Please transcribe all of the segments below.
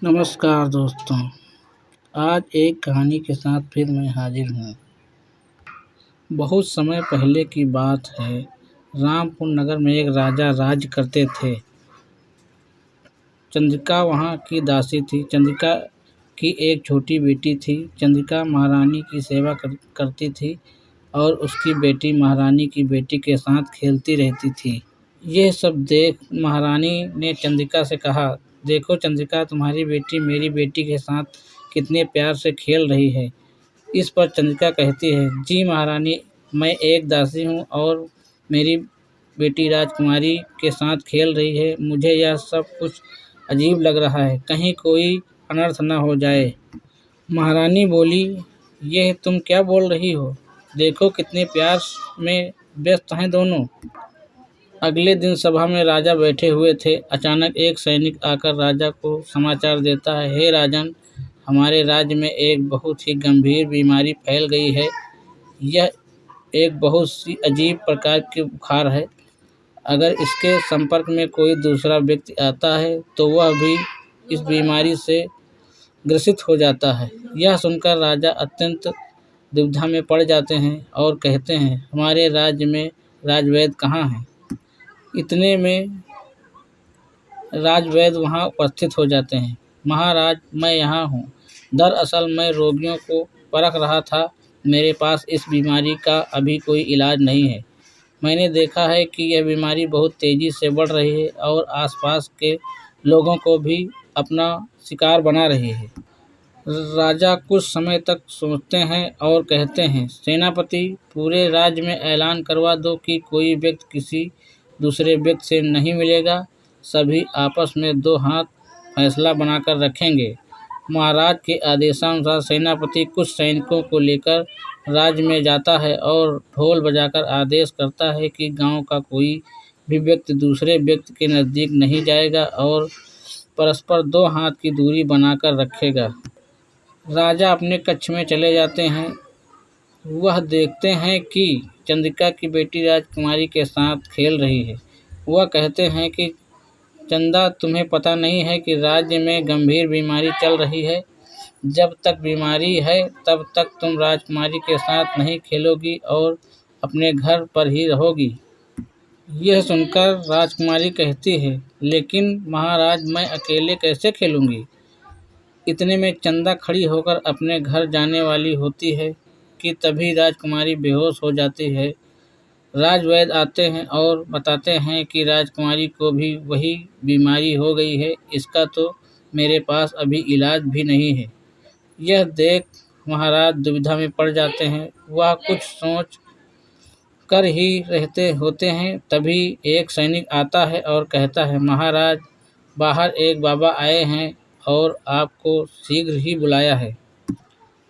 नमस्कार दोस्तों, आज एक कहानी के साथ फिर मैं हाजिर हूँ। बहुत समय पहले की बात है। रामपुर नगर में एक राजा राज करते थे। चंद्रिका वहाँ की दासी थी। चंद्रिका की एक छोटी बेटी थी। चंद्रिका महारानी की सेवा करती थी और उसकी बेटी महारानी की बेटी के साथ खेलती रहती थी। यह सब देख महारानी ने चंद्रिका से कहा, देखो चंद्रिका, तुम्हारी बेटी मेरी बेटी के साथ कितने प्यार से खेल रही है। इस पर चंद्रिका कहती है, जी महारानी, मैं एक दासी हूँ और मेरी बेटी राजकुमारी के साथ खेल रही है। मुझे यह सब कुछ अजीब लग रहा है, कहीं कोई अनर्थ न हो जाए। महारानी बोली, यह तुम क्या बोल रही हो? देखो कितने प्यार में व्यस्त हैं दोनों। अगले दिन सभा में राजा बैठे हुए थे। अचानक एक सैनिक आकर राजा को समाचार देता है, हे राजन, हमारे राज्य में एक बहुत ही गंभीर बीमारी फैल गई है। यह एक बहुत सी अजीब प्रकार की बुखार है। अगर इसके संपर्क में कोई दूसरा व्यक्ति आता है तो वह भी इस बीमारी से ग्रसित हो जाता है। यह सुनकर राजा अत्यंत दुविधा में पड़ जाते हैं और कहते हैं, हमारे राज्य में राजवैद्य कहाँ हैं? इतने में राजवैद्य वहाँ उपस्थित हो जाते हैं। महाराज, मैं यहाँ हूँ। दरअसल मैं रोगियों को परख रहा था। मेरे पास इस बीमारी का अभी कोई इलाज नहीं है। मैंने देखा है कि यह बीमारी बहुत तेज़ी से बढ़ रही है और आसपास के लोगों को भी अपना शिकार बना रही है। राजा कुछ समय तक सोचते हैं और कहते हैं, सेनापति, पूरे राज्य में ऐलान करवा दो कि कोई व्यक्ति किसी दूसरे व्यक्ति से नहीं मिलेगा। सभी आपस में दो हाथ फैसला बनाकर रखेंगे। महाराज के आदेशानुसार सेनापति कुछ सैनिकों को लेकर राज्य में जाता है और ढोल बजाकर आदेश करता है कि गांव का कोई भी व्यक्ति दूसरे व्यक्ति के नज़दीक नहीं जाएगा और परस्पर दो हाथ की दूरी बनाकर रखेगा। राजा अपने कक्ष में चले जाते हैं। वह देखते हैं कि चंद्रिका की बेटी राजकुमारी के साथ खेल रही है। वह कहते हैं कि चंदा, तुम्हें पता नहीं है कि राज्य में गंभीर बीमारी चल रही है। जब तक बीमारी है तब तक तुम राजकुमारी के साथ नहीं खेलोगी और अपने घर पर ही रहोगी। यह सुनकर राजकुमारी कहती है, लेकिन महाराज, मैं अकेले कैसे खेलूंगी? इतने में चंदा खड़ी होकर अपने घर जाने वाली होती है कि तभी राजकुमारी बेहोश हो जाती है। राजवैद्य आते हैं और बताते हैं कि राजकुमारी को भी वही बीमारी हो गई है। इसका तो मेरे पास अभी इलाज भी नहीं है। यह देख महाराज दुविधा में पड़ जाते हैं। वह कुछ सोच कर ही रहते होते हैं, तभी एक सैनिक आता है और कहता है, महाराज, बाहर एक बाबा आए हैं और आपको शीघ्र ही बुलाया है।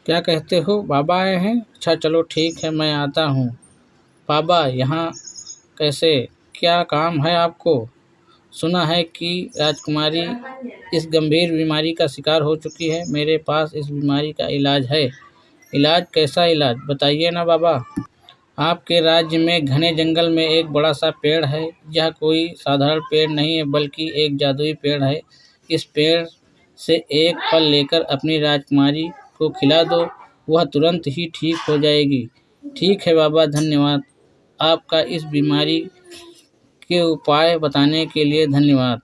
क्या कहते हो? बाबा आए हैं? अच्छा, चलो ठीक है, मैं आता हूँ। बाबा, यहाँ कैसे? क्या काम है आपको? सुना है कि राजकुमारी इस गंभीर बीमारी का शिकार हो चुकी है। मेरे पास इस बीमारी का इलाज है। इलाज? कैसा इलाज? बताइए ना बाबा। आपके राज्य में घने जंगल में एक बड़ा सा पेड़ है। यह कोई साधारण पेड़ नहीं है, बल्कि एक जादुई पेड़ है। इस पेड़ से एक फल लेकर अपनी राजकुमारी को खिला दो, वह तुरंत ही ठीक हो जाएगी। ठीक है बाबा, धन्यवाद। आपका इस बीमारी के उपाय बताने के लिए धन्यवाद।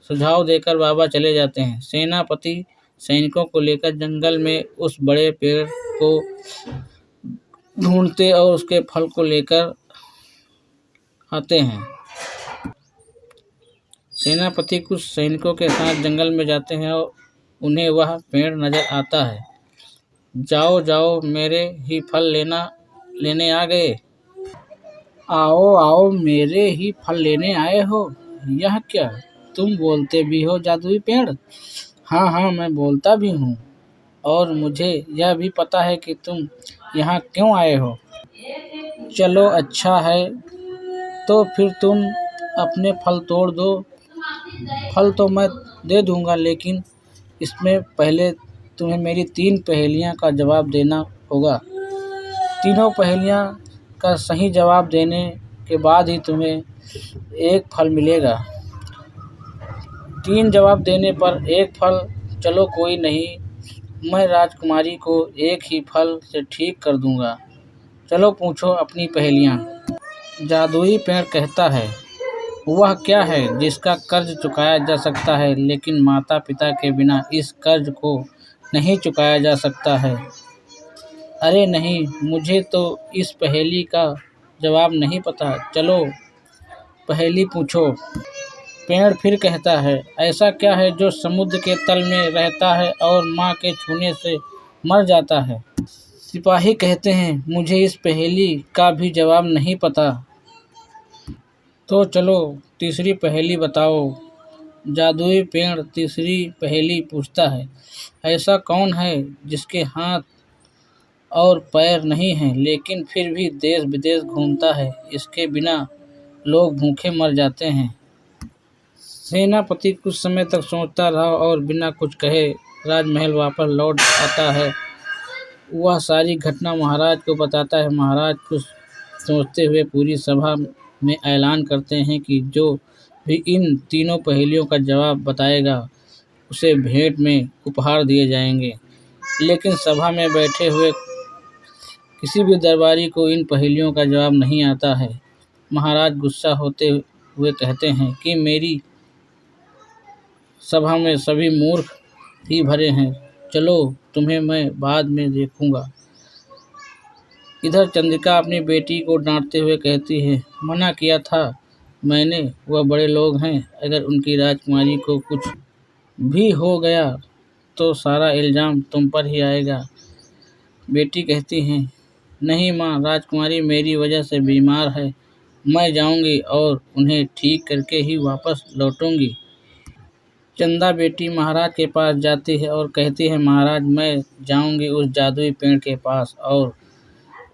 सुझाव देकर बाबा चले जाते हैं। सेनापति सैनिकों को लेकर जंगल में उस बड़े पेड़ को ढूंढते और उसके फल को लेकर आते हैं। सेनापति कुछ सैनिकों के साथ जंगल में जाते हैं और उन्हें वह पेड़ नजर आता है। जाओ जाओ, मेरे ही फल लेने आ गए। आओ आओ, मेरे ही फल लेने आए हो? यह क्या, तुम बोलते भी हो जादुई पेड़? हाँ हाँ, मैं बोलता भी हूँ और मुझे यह भी पता है कि तुम यहाँ क्यों आए हो। चलो अच्छा है, तो फिर तुम अपने फल तोड़ दो। फल तो मैं दे दूँगा, लेकिन इसमें पहले तुम्हें मेरी 3 पहेलियाँ का जवाब देना होगा। तीनों पहेलियाँ का सही जवाब देने के बाद ही तुम्हें एक फल मिलेगा। 3 जवाब देने पर एक फल चलो कोई नहीं, मैं राजकुमारी को एक ही फल से ठीक कर दूंगा। चलो पूछो अपनी पहेलियाँ। जादुई पेड़ कहता है, वह क्या है जिसका कर्ज चुकाया जा सकता है लेकिन माता पिता के बिना इस कर्ज को नहीं चुकाया जा सकता है। अरे नहीं, मुझे तो इस पहेली का जवाब नहीं पता। चलो पहेली पूछो। पेड़ फिर कहता है, ऐसा क्या है जो समुद्र के तल में रहता है और माँ के छूने से मर जाता है। सिपाही कहते हैं, मुझे इस पहेली का भी जवाब नहीं पता। तो चलो तीसरी पहेली बताओ। जादुई पेड़ तीसरी पहेली पूछता है, ऐसा कौन है जिसके हाथ और पैर नहीं हैं लेकिन फिर भी देश विदेश घूमता है, इसके बिना लोग भूखे मर जाते हैं। सेनापति कुछ समय तक सोचता रहा और बिना कुछ कहे राजमहल वापस लौट आता है। वह सारी घटना महाराज को बताता है। महाराज कुछ सोचते हुए पूरी सभा में ऐलान करते हैं कि जो भी इन तीनों पहेलियों का जवाब बताएगा उसे भेंट में उपहार दिए जाएंगे। लेकिन सभा में बैठे हुए किसी भी दरबारी को इन पहेलियों का जवाब नहीं आता है। महाराज गुस्सा होते हुए कहते हैं कि मेरी सभा में सभी मूर्ख ही भरे हैं, चलो तुम्हें मैं बाद में देखूंगा। इधर चंद्रिका अपनी बेटी को डांटते हुए कहती है, मना किया था मैंने, वह बड़े लोग हैं, अगर उनकी राजकुमारी को कुछ भी हो गया तो सारा इल्ज़ाम तुम पर ही आएगा। बेटी कहती है, नहीं माँ, राजकुमारी मेरी वजह से बीमार है, मैं जाऊंगी और उन्हें ठीक करके ही वापस लौटूंगी। चंदा बेटी महाराज के पास जाती है और कहती है, महाराज मैं जाऊंगी उस जादुई पेड़ के पास और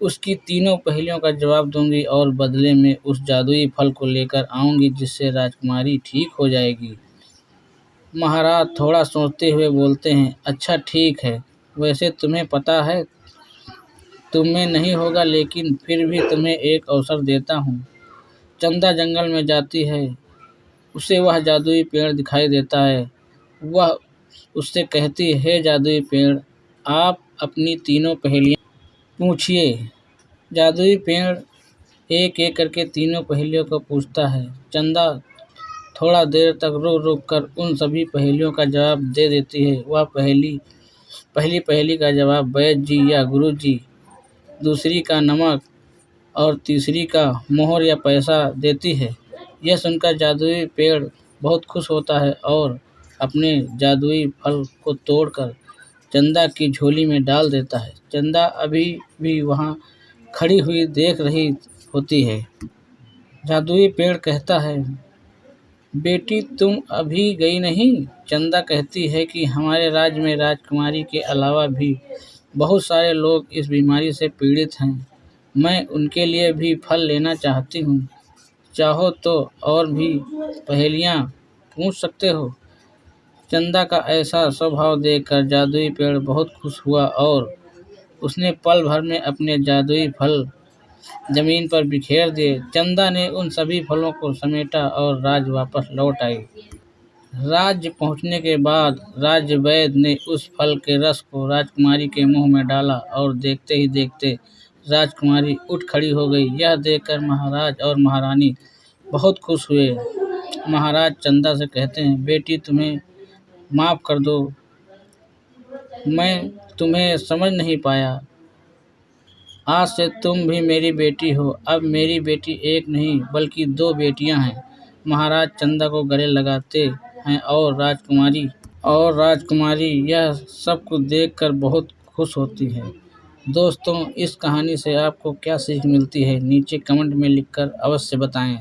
उसकी तीनों पहेलियों का जवाब दूंगी और बदले में उस जादुई फल को लेकर आऊंगी जिससे राजकुमारी ठीक हो जाएगी। महाराज थोड़ा सोचते हुए बोलते हैं, अच्छा ठीक है, वैसे तुम्हें पता है तुम में नहीं होगा लेकिन फिर भी तुम्हें एक अवसर देता हूँ। चंदा जंगल में जाती है, उसे वह जादुई पेड़ दिखाई देता है। वह उससे कहती है, हे जादुई पेड़, आप अपनी तीनों पहेलियाँ पूछिए। जादुई पेड़ एक एक करके तीनों पहेलियों को पूछता है। चंदा थोड़ा देर तक रुक रुक कर उन सभी पहेलियों का जवाब दे देती है। वह पहली पहेली का जवाब वैद्य जी या गुरु जी, दूसरी का नमक और तीसरी का मोहर या पैसा देती है। यह सुनकर जादुई पेड़ बहुत खुश होता है और अपने जादुई फल को तोड़कर चंदा की झोली में डाल देता है। चंदा अभी भी वहाँ खड़ी हुई देख रही होती है। जादुई पेड़ कहता है, बेटी तुम अभी गई नहीं। चंदा कहती है कि हमारे राज्य में राजकुमारी के अलावा भी बहुत सारे लोग इस बीमारी से पीड़ित हैं, मैं उनके लिए भी फल लेना चाहती हूँ। चाहो तो और भी पहेलियाँ पूछ सकते हो। चंदा का ऐसा स्वभाव देखकर जादुई पेड़ बहुत खुश हुआ और उसने पल भर में अपने जादुई फल जमीन पर बिखेर दिए। चंदा ने उन सभी फलों को समेटा और राज्य वापस लौट आई। राज्य पहुंचने के बाद राज्य वैद्य ने उस फल के रस को राजकुमारी के मुंह में डाला और देखते ही देखते राजकुमारी उठ खड़ी हो गई। यह देखकर महाराज और महारानी बहुत खुश हुए। महाराज चंदा से कहते हैं, बेटी तुम्हें माफ़ कर दो, मैं तुम्हें समझ नहीं पाया। आज से तुम भी मेरी बेटी हो। अब मेरी बेटी एक नहीं बल्कि दो बेटियां हैं। महाराज चंदा को गले लगाते हैं और राजकुमारी यह सब कुछ देखकर बहुत खुश होती है। दोस्तों, इस कहानी से आपको क्या सीख मिलती है, नीचे कमेंट में लिखकर अवश्य बताएं।